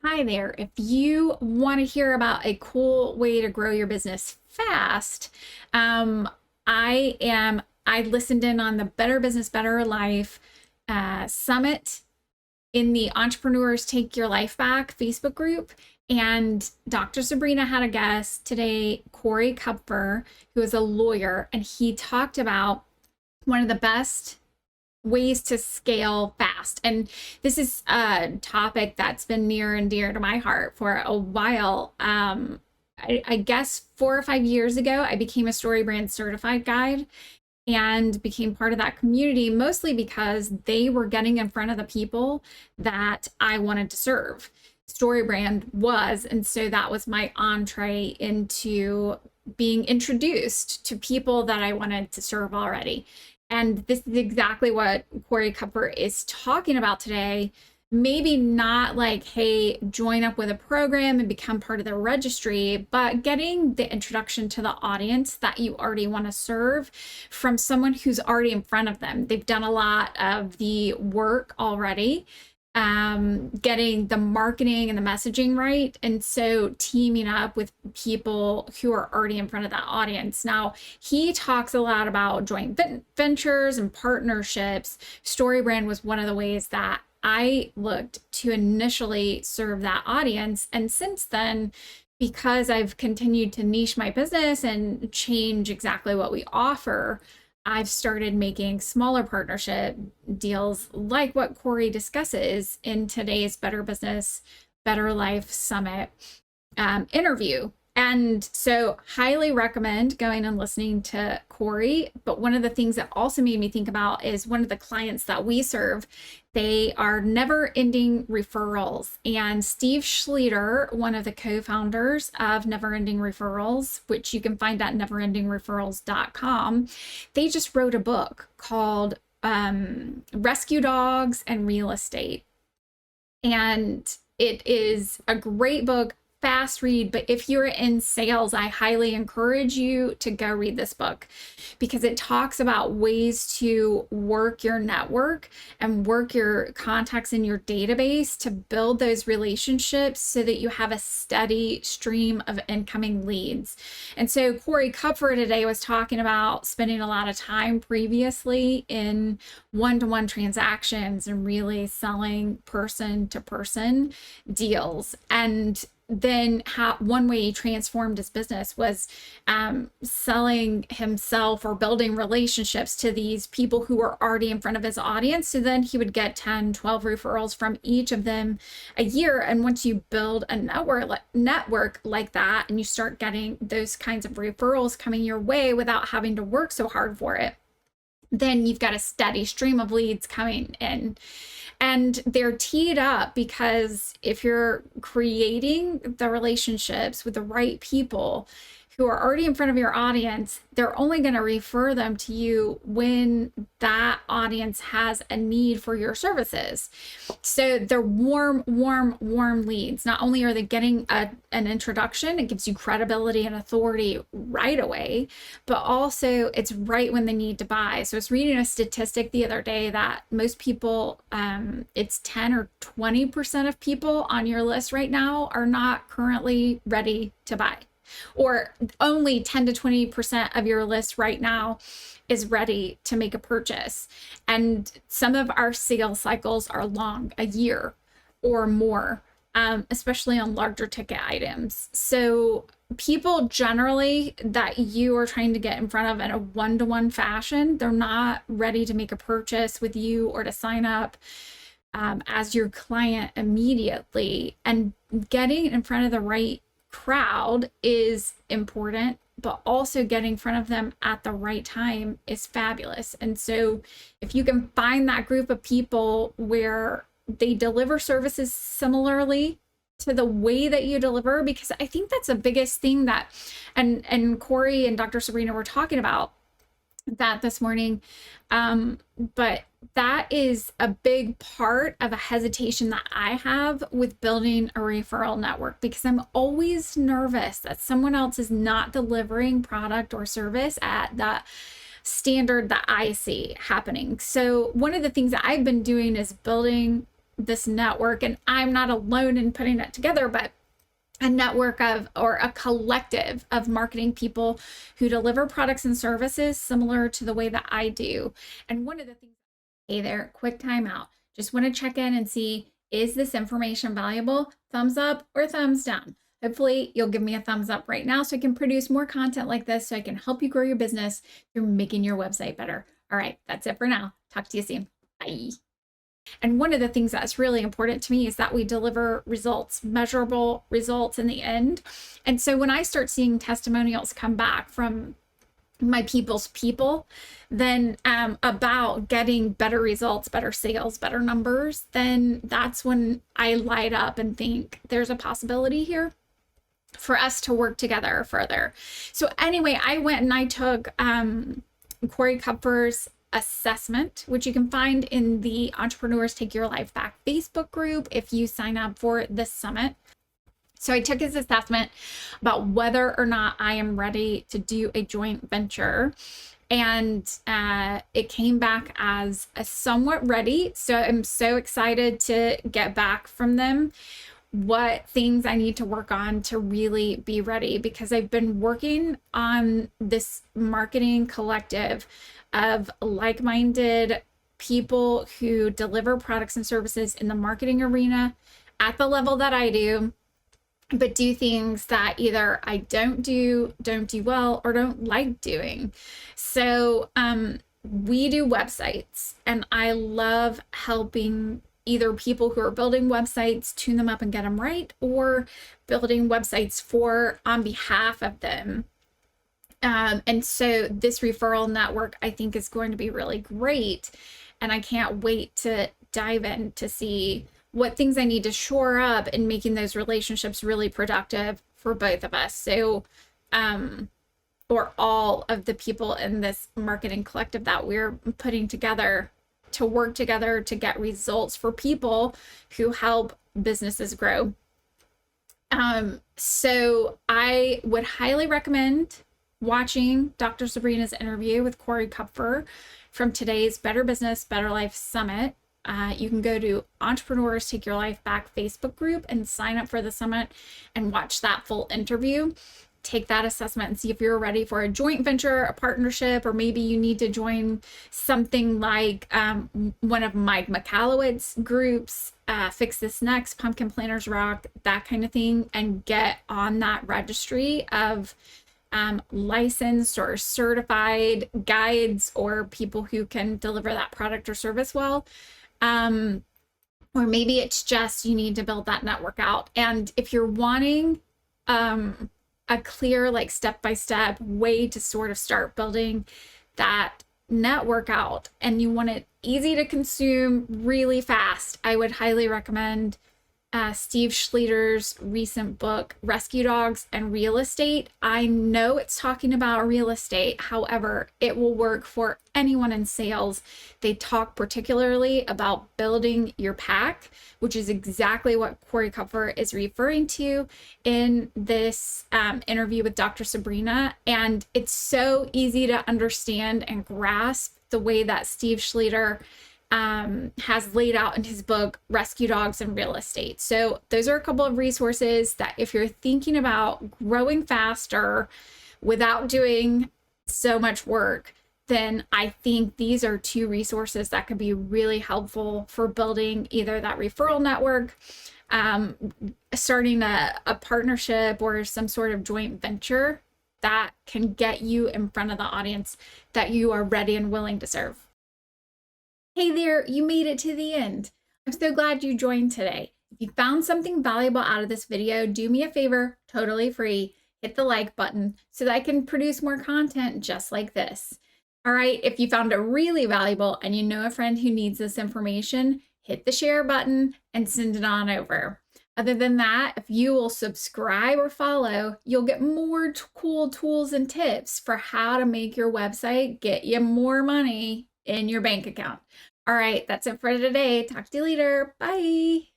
Hi there. If you want to hear about a cool way to grow your business fast, um, I listened in on the Better Business, Better Life Summit in the Entrepreneurs Take Your Life Back Facebook group. And Dr. Sabrina had a guest today, Corey Kupfer, who is a lawyer, and he talked about one of the best ways to scale fast. And this is a topic that's been near and dear to my heart for a while. I guess 4 or 5 years ago, I became a StoryBrand certified guide and became part of that community, mostly because they were getting in front of the people that I wanted to serve. StoryBrand was, and so that was my entree into being introduced to people that I wanted to serve already. And this is exactly what Corey Kupfer is talking about today. Maybe not like, hey, join up with a program and become part of the registry, but getting the introduction to the audience that you already want to serve from someone who's already in front of them. They've done a lot of the work already, getting the marketing and the messaging right. And so teaming up with people who are already in front of that audience. Now, he talks a lot about joint ventures and partnerships. StoryBrand was one of the ways that I looked to initially serve that audience. And since then, because I've continued to niche my business and change exactly what we offer, I've started making smaller partnership deals like what Corey discusses in today's Better Business, Better Life Summit interview. And so highly recommend going and listening to Corey. But one of the things that also made me think about is one of the clients that we serve, they are never-ending referrals. And Steve Schlueter, one of the co-founders of Never Ending Referrals, which you can find at neverendingreferrals.com, they just wrote a book called Rescue Dogs and Real Estate. And it is a great book, fast read, but if you're in sales, I highly encourage you to go read this book because it talks about ways to work your network and work your contacts in your database to build those relationships so that you have a steady stream of incoming leads. And so Corey Kupfer today was talking about spending a lot of time previously in one-to-one transactions and really selling person-to-person deals. And then one way he transformed his business was selling himself or building relationships to these people who were already in front of his audience. So then he would get 10, 12 referrals from each of them a year. And once you build a network like that, and you start getting those kinds of referrals coming your way without having to work so hard for it, then you've got a steady stream of leads coming in. And they're teed up because if you're creating the relationships with the right people who are already in front of your audience, they're only going to refer them to you when that audience has a need for your services. So they're warm leads. Not only are they getting an introduction, it gives you credibility and authority right away, but also it's right when they need to buy. So I was reading a statistic the other day that most people, it's 10 or 20% of people on your list right now are not currently ready to buy. Or only 10 to 20% of your list right now is ready to make a purchase. And some of our sales cycles are long, a year or more, especially on larger ticket items. So people generally that you are trying to get in front of in a one-to-one fashion, they're not ready to make a purchase with you or to sign up as your client immediately. And getting in front of the right crowd is important, but also getting in front of them at the right time is fabulous. And so if you can find that group of people where they deliver services similarly to the way that you deliver, because I think that's the biggest thing that, and Corey and Dr. Sabrina were talking about that this morning, but that is a big part of a hesitation that I have with building a referral network, because I'm always nervous that someone else is not delivering product or service at the standard that I see happening. So one of the things that I've been doing is building this network, and I'm not alone in putting it together, but a network of, or a collective of marketing people who deliver products and services similar to the way that I do. And one of the things, hey there, quick timeout. Just want to check in and see, is this information valuable? Thumbs up or thumbs down? Hopefully you'll give me a thumbs up right now so I can produce more content like this, so I can help you grow your business through making your website better. All right, that's it for now. Talk to you soon. Bye. And one of the things that's really important to me is that we deliver results, measurable results in the end. And so when I start seeing testimonials come back from my people's people, then about getting better results, better sales, better numbers, then that's when I light up and think there's a possibility here for us to work together further. So anyway, I went and I took Corey Kupfer's assessment, which you can find in the Entrepreneurs Take Your Life Back Facebook group if you sign up for this summit. So I took his assessment about whether or not I am ready to do a joint venture. And it came back as a somewhat ready. So I'm so excited to get back from them what things I need to work on to really be ready, because I've been working on this marketing collective of like-minded people who deliver products and services in the marketing arena at the level that I do, but do things that either I don't do well, or don't like doing. So we do websites, and I love helping either people who are building websites tune them up and get them right, or building websites on behalf of them. And so this referral network, I think, is going to be really great. And I can't wait to dive in to see what things I need to shore up in making those relationships really productive for both of us. So, or all of the people in this marketing collective that we're putting together to work together to get results for people who help businesses grow. So I would highly recommend watching Dr. Sabrina's interview with Corey Kupfer from today's Better Business, Better Life Summit. You can go to Entrepreneurs Take Your Life Back Facebook group and sign up for the summit and watch that full interview. Take that assessment and see if you're ready for a joint venture, a partnership, or maybe you need to join something like one of Mike McAllowett's groups, Fix This Next, Pumpkin Planters Rock, that kind of thing, and get on that registry of licensed or certified guides or people who can deliver that product or service well. Or maybe it's just you need to build that network out. And if you're wanting a clear, like, step-by-step way to sort of start building that network out, and you want it easy to consume really fast, I would highly recommend Steve Schluter's recent book, Rescue Dogs and Real Estate. I know it's talking about real estate. However, it will work for anyone in sales. They talk particularly about building your pack, which is exactly what Corey Kupfer is referring to in this interview with Dr. Sabrina. And it's so easy to understand and grasp the way that Steve Schluter has laid out in his book, Rescue Dogs and Real Estate. So those are a couple of resources that if you're thinking about growing faster without doing so much work, then I think these are two resources that could be really helpful for building either that referral network, starting a partnership, or some sort of joint venture that can get you in front of the audience that you are ready and willing to serve. Hey there, you made it to the end. I'm so glad you joined today. If you found something valuable out of this video, do me a favor, totally free, hit the like button so that I can produce more content just like this. All right, if you found it really valuable and you know a friend who needs this information, hit the share button and send it on over. Other than that, if you will subscribe or follow, you'll get more cool tools and tips for how to make your website get you more money in your bank account. All right, that's it for today. Talk to you later. Bye.